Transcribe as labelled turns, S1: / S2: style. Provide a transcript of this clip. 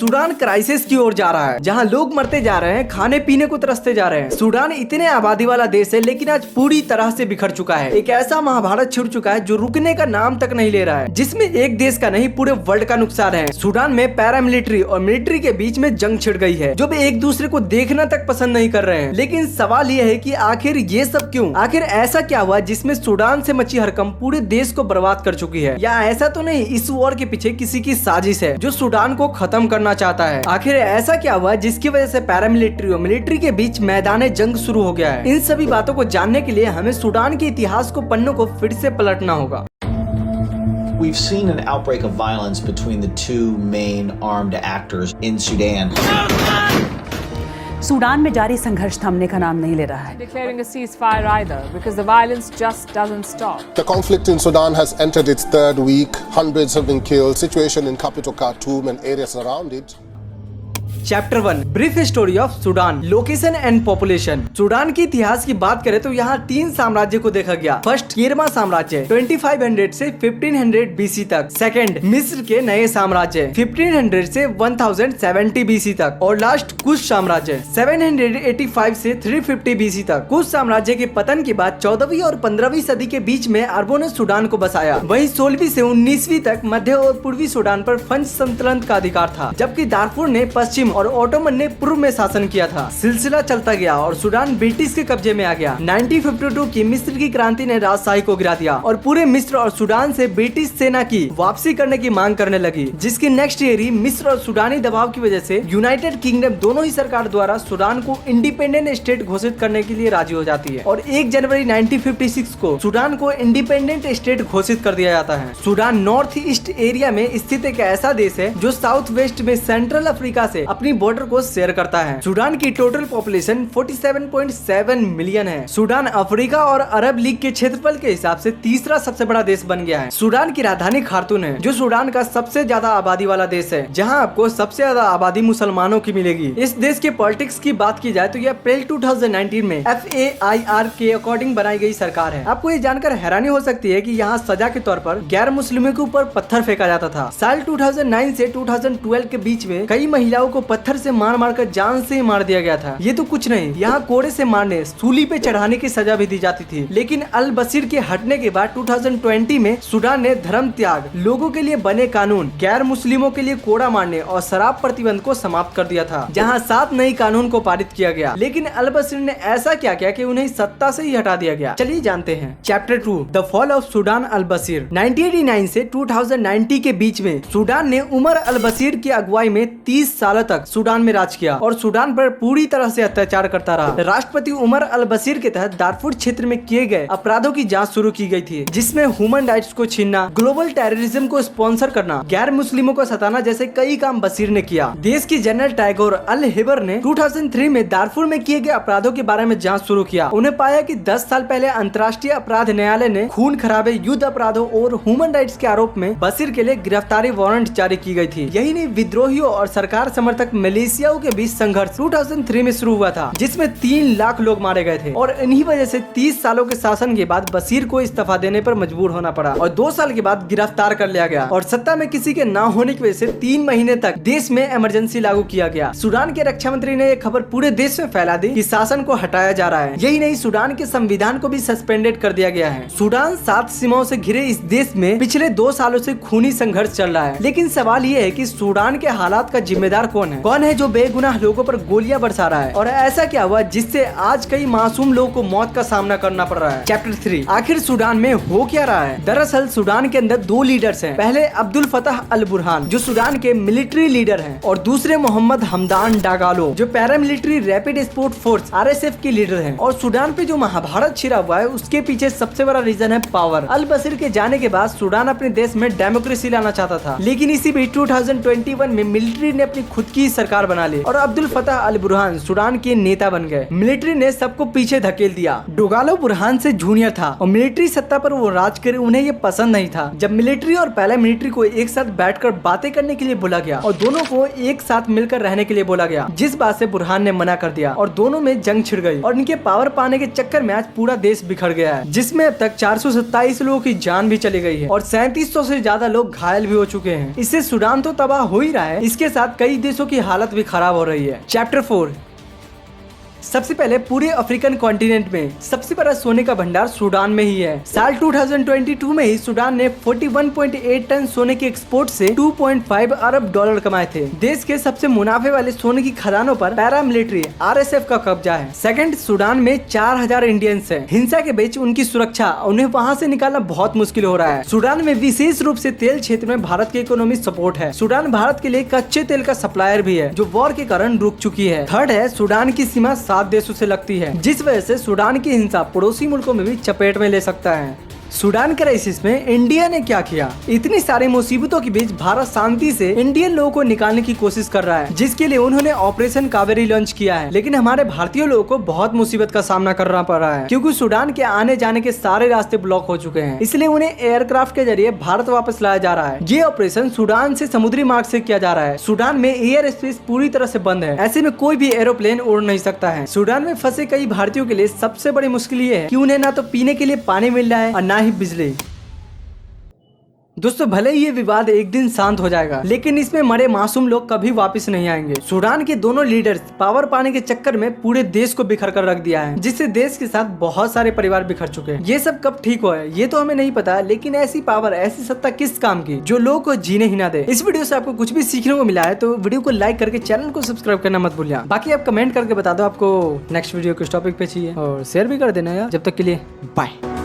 S1: Sudan crisis की ओर जा रहा है, जहां लोग मरते जा रहे हैं, खाने पीने को तरसते जा रहे हैं। सूडान इतने आबादी वाला देश है, लेकिन आज पूरी तरह से बिखर चुका है। एक ऐसा महाभारत छिड़ चुका है जो रुकने का नाम तक नहीं ले रहा है, जिसमें एक देश का नहीं पूरे वर्ल्ड का नुकसान है। सूडान में पैरामिलिट्री और मिलिट्री के बीच में जंग छिड़ गई है, जो एक दूसरे को देखना तक पसंद नहीं कर रहे हैं। लेकिन सवाल यह है कि आखिर ये सब क्यों? आखिर ऐसा क्या हुआ जिसमें सूडान से मची हरकम पूरे देश को बर्बाद कर चुकी है? या ऐसा तो नहीं इस वॉर के पीछे किसी की साजिश है जो सूडान को खत्म करना चाहता है? आखिर ऐसा क्या हुआ जिसकी वजह से पैरामिलिट्री और मिलिट्री के बीच मैदान जंग शुरू हो गया है? इन सभी बातों को जानने के लिए हमें सूडान के इतिहास को पन्नों को फिर से पलटना होगा।
S2: We've seen an outbreak of violence between the two main armed actors in Sudan.
S3: Sudan में जारी संघर्ष थमने का नाम नहीं ले रहा है।
S4: Declaring a ceasefire either, because the violence just doesn't stop.
S5: The conflict in Sudan has entered its third week. Hundreds have been killed. Situation in capital Khartoum and areas around it.
S1: Chapter 1 brief history of Sudan, location and population. Sudan के इतिहास की बात करें तो यहाँ 3 साम्राज्य को देखा गया। फर्स्ट केरमा साम्राज्य 2500 से 1500 बीसी तक। सेकंड मिस्र के नए साम्राज्य 1500 से 1070 बीसी तक। और लास्ट कुश साम्राज्य 785 से 350 बीसी तक। कुश साम्राज्य के पतन के बाद 14वीं और 15वीं सदी के बीच में अरबों ने सूडान को बसाया। वहीं 16वीं से 19वीं तक मध्य और पूर्वी सूडान पर फ्रेंच सल्तनत का अधिकार था, जबकि दारफुर ने पश्चिम और ओटोमन ने पूर्व में शासन किया था। सिलसिला चलता गया और सूडान ब्रिटिश के कब्जे में आ गया। 1952 की मिस्र की क्रांति ने राजशाही को गिरा दिया और पूरे मिस्र और सूडान से ब्रिटिश सेना की वापसी करने की मांग करने लगी, जिसके नेक्स्ट ईयर ही मिस्र और सूडानी दबाव की वजह से यूनाइटेड किंगडम दोनों ही सरकार द्वारा सूडान को इंडिपेंडेंट स्टेट घोषित करने के लिए राजी हो जाती है और 1 जनवरी 1956 को सूडान को इंडिपेंडेंट स्टेट घोषित कर दिया जाता है। सूडान नॉर्थ ईस्ट एरिया में स्थित एक ऐसा देश है जो साउथ वेस्ट में सेंट्रल अफ्रीका से अपनी बॉर्डर को शेयर करता है। सूडान की टोटल पॉपुलेशन 47.7 मिलियन है। सूडान अफ्रीका और अरब लीग के क्षेत्रफल के हिसाब से तीसरा सबसे बड़ा देश बन गया है। सूडान की राजधानी खार्तूम है, जो सूडान का सबसे ज्यादा आबादी वाला देश है, जहां आपको सबसे ज्यादा आबादी मुसलमानों की मिलेगी। इस देश के पॉलिटिक्स की बात की जाए तो यह अप्रैल 2019 में FAIR के अकॉर्डिंग बनाई गई सरकार है। आपको ये जानकर हैरानी हो सकती है कि यहाँ सजा के तौर पर गैर मुस्लिमों के ऊपर पत्थर फेंका जाता था। साल 2009 से 2012 के बीच में कई महिलाओं को पत्थर से मार कर जान से मार दिया गया था। ये तो कुछ नहीं, यहाँ कोड़े से मारने, सूली पे चढ़ाने की सजा भी दी जाती थी। लेकिन अल बशीर के हटने के बाद 2020 में सूडान ने धर्म त्याग, लोगों के लिए बने कानून, गैर मुस्लिमों के लिए कोड़ा मारने और शराब प्रतिबंध को समाप्त कर दिया था, जहाँ 7 नई कानून को पारित किया गया। लेकिन अल बशीर ने ऐसा क्या किया कि उन्हें सत्ता से ही हटा दिया गया? चलिए जानते हैं। Chapter 2 the fall of Sudan al Bashir. 1989 से 2090 के बीच में सूडान ने उमर अल बशीर की अगुवाई में 30 सालों तक सूडान में राज किया और सूडान पर पूरी तरह से अत्याचार करता रहा। राष्ट्रपति उमर अल बशीर के तहत दारफुर क्षेत्र में किए गए अपराधों की जांच शुरू की गई थी, जिसमें ह्यूमन राइट्स को छीनना, ग्लोबल टेररिज्म को स्पॉन्सर करना, गैर मुस्लिमों को सताना जैसे कई काम बशीर ने किया। देश की जनरल टैगोर अल हिबर ने 2003 में दारफुर में किए गए अपराधों के बारे में जांच शुरू किया। उन्हें पाया कि 10 साल पहले अंतर्राष्ट्रीय अपराध न्यायालय ने खून खराबे, युद्ध अपराधों और ह्यूमन राइट्स के आरोप में बशीर के लिए गिरफ्तारी वारंट जारी की गई थी। यही नहीं, विद्रोहियों और सरकार समर्थक मिलिशियाओं के बीच संघर्ष 2003 में शुरू हुआ था, जिसमें 3 लाख लोग मारे गए थे और इन्हीं वजह से 30 सालों के शासन के बाद बशीर को इस्तीफा देने पर मजबूर होना पड़ा और 2 साल के बाद गिरफ्तार कर लिया गया और सत्ता में किसी के ना होने की वजह से 3 महीने तक देश में इमरजेंसी लागू किया गया। सूडान के रक्षा मंत्री ने यह खबर पूरे देश में फैला दी कि शासन को हटाया जा रहा है। यही नहीं, सूडान के संविधान को भी सस्पेंडेड कर दिया गया है। सूडान 7 सीमाओं से घिरे इस देश में पिछले 2 सालों से खूनी संघर्ष चल रहा है। लेकिन सवाल ये है कि सूडान के हालात का जिम्मेदार कौन है? कौन है जो बेगुनाह लोगों पर गोलियां बरसा रहा है? और ऐसा क्या हुआ जिससे आज कई मासूम लोगों को मौत का सामना करना पड़ रहा है? चैप्टर 3 आखिर सूडान में हो क्या रहा है? दरअसल सूडान के अंदर 2 लीडर्स हैं। पहले अब्दुल फतह अल बुरहान, जो सूडान के मिलिट्री लीडर हैं, और दूसरे मोहम्मद हमदान डागालो, जो paramilitary rapid support force RSF के लीडर हैं। और सूडान पे जो महाभारत छिड़ा हुआ है, उसके पीछे सबसे बड़ा रीजन है पावर। अल बशीर के जाने के बाद सूडान अपने देश में डेमोक्रेसी लाना चाहता था, लेकिन इसी बीच 2021 में मिलिट्री ने अपनी खुद की की सरकार बना ली और अब्दुल फताह अल बुरहान सूडान के नेता बन गए। मिलिट्री ने सबको पीछे धकेल दिया। डोगालो बुरहान से जूनियर था और मिलिट्री सत्ता पर वो राज करे उन्हें ये पसंद नहीं था। जब मिलिट्री और पैरामिलिट्री को एक साथ बैठकर बातें करने के लिए बोला गया और दोनों को एक साथ मिलकर रहने के लिए बोला गया, जिस बात से बुरहान ने मना कर दिया और दोनों में जंग छिड़ गई और इनके पावर पाने के चक्कर में आज पूरा देश बिखर गया है, जिसमें अब तक 427 लोगों की जान भी चली गई है और 3700 से ज्यादा लोग घायल भी हो चुके हैं। इससे सूडान तो तबाह हो ही रहा है, इसके साथ कई देशों की हालत भी खराब हो रही है। चैप्टर 4। सबसे पहले पूरे अफ्रीकन कॉन्टिनेंट में सबसे बड़ा सोने का भंडार सूडान में ही है। साल 2022 में ही सूडान ने 41.8 टन सोने के एक्सपोर्ट से 2.5 अरब डॉलर कमाए थे। देश के सबसे मुनाफे वाले सोने की खदानों पर पैरामिलिट्री RSF का कब्जा है। सेकंड, सूडान में 4000 इंडियंस हैं। हिंसा के बीच उनकी सुरक्षा, उन्हें वहाँ से निकालना बहुत मुश्किल हो रहा है। सूडान में विशेष रूप से तेल क्षेत्र में भारत की इकोनॉमी सपोर्ट है। सूडान भारत के लिए कच्चे तेल का सप्लायर भी है, जो वॉर के कारण रुक चुकी है। थर्ड है, सूडान की सीमा 7 देशों से लगती है, जिस वजह से सूडान की हिंसा पड़ोसी मुल्कों में भी चपेट में ले सकता है। सूडान क्राइसिस में इंडिया ने क्या किया? इतनी सारी मुसीबतों के बीच भारत शांति से इंडियन लोगों को निकालने की कोशिश कर रहा है, जिसके लिए उन्होंने ऑपरेशन कावेरी लॉन्च किया है। लेकिन हमारे भारतीय लोगों को बहुत मुसीबत का सामना करना पड़ रहा है, क्योंकि सूडान के आने जाने के सारे रास्ते ब्लॉक हो चुके हैं। इसलिए उन्हें एयरक्राफ्ट के जरिए भारत वापस लाया जा रहा है। ये ऑपरेशन सूडान से समुद्री मार्ग से किया जा रहा है। सूडान में एयर स्पेस पूरी तरह से बंद है, ऐसे में कोई भी एरोप्लेन उड़ नहीं सकता है। सूडान में फंसे कई भारतीयों के लिए सबसे बड़ी मुश्किल ये है कि उन्हें ना तो पीने के लिए पानी मिल रहा है और ना ही बिजली। दोस्तों, भले ही ये विवाद एक दिन शांत हो जाएगा, लेकिन इसमें मरे मासूम लोग कभी वापस नहीं आएंगे। सूडान के दोनों लीडर्स पावर पाने के चक्कर में पूरे देश को बिखर कर रख दिया है, जिससे देश के साथ बहुत सारे परिवार बिखर चुके हैं। ये सब कब ठीक हुआ है ये तो हमें नहीं पता, लेकिन ऐसी पावर, ऐसी सत्ता किस काम की जो लोगों को जीने ही ना दे। इस वीडियो से आपको कुछ भी सीखने को मिला है तो वीडियो को लाइक करके चैनल को सब्सक्राइब करना मत भूलिए। बाकी आप कमेंट करके बता दो आपको नेक्स्ट वीडियो किस टॉपिक पे चाहिए और शेयर भी कर देना यार। जब तक के लिए बाय।